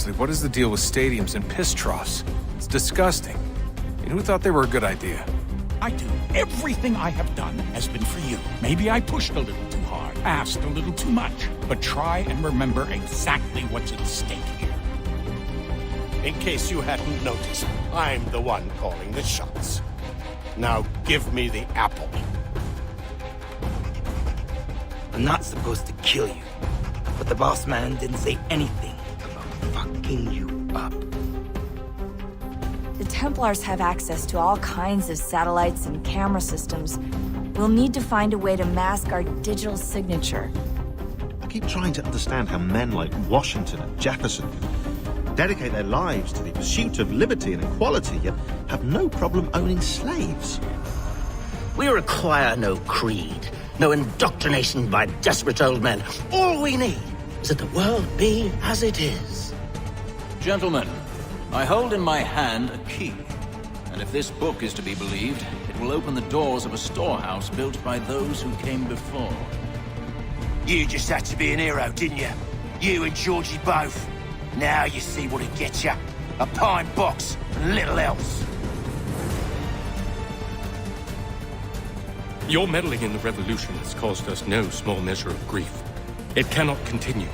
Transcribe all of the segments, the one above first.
seriously, what is the deal with stadiums and piss troughs? It's disgusting. And who thought they were a good idea? I do. Everything I have done has been for you. Maybe I pushed a little too hard, asked a little too much. But try and remember exactly what's at stake here. In case you hadn't noticed, I'm the one calling the shots. Now give me the apple. I'm not supposed to kill you, but the boss man didn't say anything about fucking you up. The Templars have access to all kinds of satellites and camera systems. We'll need to find a way to mask our digital signature. I keep trying to understand how men like Washington and Jefferson dedicate their lives to the pursuit of liberty and equality, yet have no problem owning slaves. We require no creed, no indoctrination by desperate old men. All we need is that the world be as it is. Gentlemen, I hold in my hand a key, and if this book is to be believed, it will open the doors of a storehouse built by those who came before. You just had to be an hero, didn't you? You and Georgie both. Now you see what it gets you. A pine box and little else. Your meddling in the revolution has caused us no small measure of grief. It cannot continue.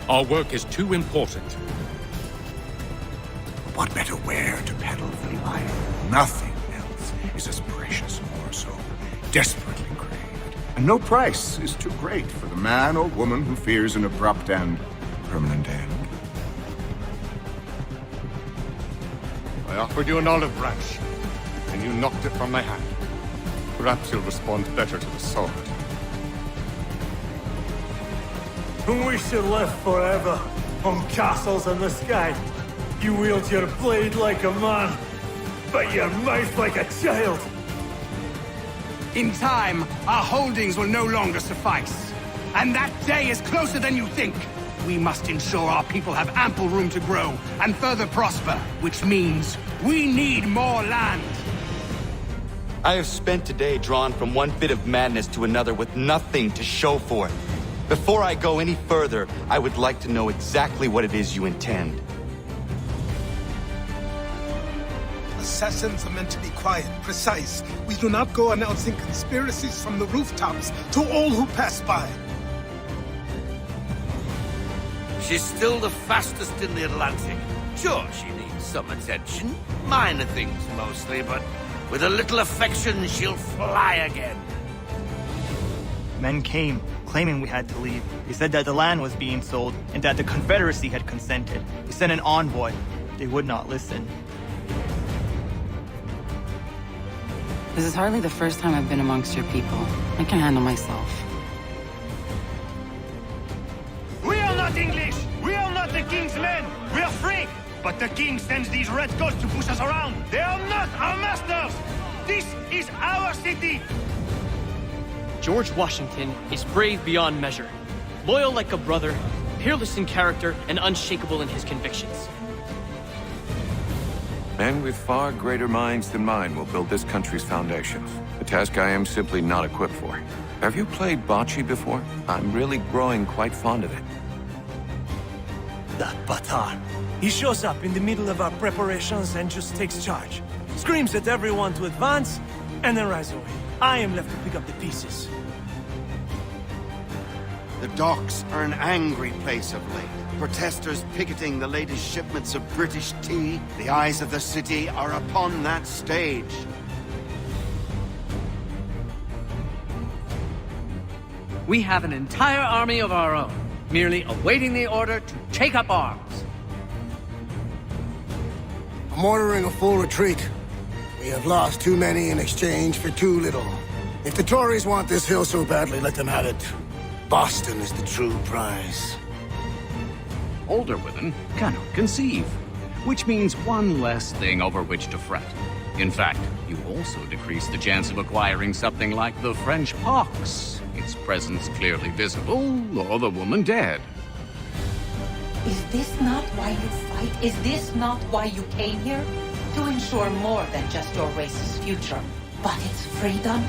Our work is too important. What better ware to peddle than life? Nothing else is as precious or so desperately craved. And no price is too great for the man or woman who fears an abrupt and permanent end. I offered you an olive branch, and you knocked it from my hand. Perhaps you'll respond better to the sword. We should live forever on castles in the sky. You wield your blade like a man, but your mouth like a child. In time, our holdings will no longer suffice. And that day is closer than you think. We must ensure our people have ample room to grow and further prosper, which means we need more land. I have spent today drawn from one bit of madness to another with nothing to show for it. Before I go any further, I would like to know exactly what it is you intend. Assassins are meant to be quiet, precise. We do not go announcing conspiracies from the rooftops to all who pass by. She's still the fastest in the Atlantic. Sure, she needs some attention. Minor things mostly, but with a little affection, she'll fly again. Men came, claiming we had to leave. They said that the land was being sold and that the Confederacy had consented. We sent an envoy. They would not listen. This is hardly the first time I've been amongst your people. I can handle myself. We are not English! We are not the king's men! We are free! But the king sends these red ghosts to push us around! They are not our masters! This is our city! George Washington is brave beyond measure, loyal like a brother, peerless in character, and unshakable in his convictions. Men with far greater minds than mine will build this country's foundations. A task I am simply not equipped for. Have you played bocce before? I'm really growing quite fond of it. That Batar. He shows up in the middle of our preparations and just takes charge. Screams at everyone to advance, and then rides away. I am left to pick up the pieces. The docks are an angry place of late. Protesters picketing the latest shipments of British tea. The eyes of the city are upon that stage. We have an entire army of our own, merely awaiting the order to take up arms. I'm ordering a full retreat. We have lost too many in exchange for too little. If the Tories want this hill so badly, let them have it. Boston is the true prize. Older women cannot conceive, which means one less thing over which to fret. In fact, you also decrease the chance of acquiring something like the French pox, its presence clearly visible, or the woman dead. Is this not why you fight? Is this not why you came here? To ensure more than just your race's future, but its freedom?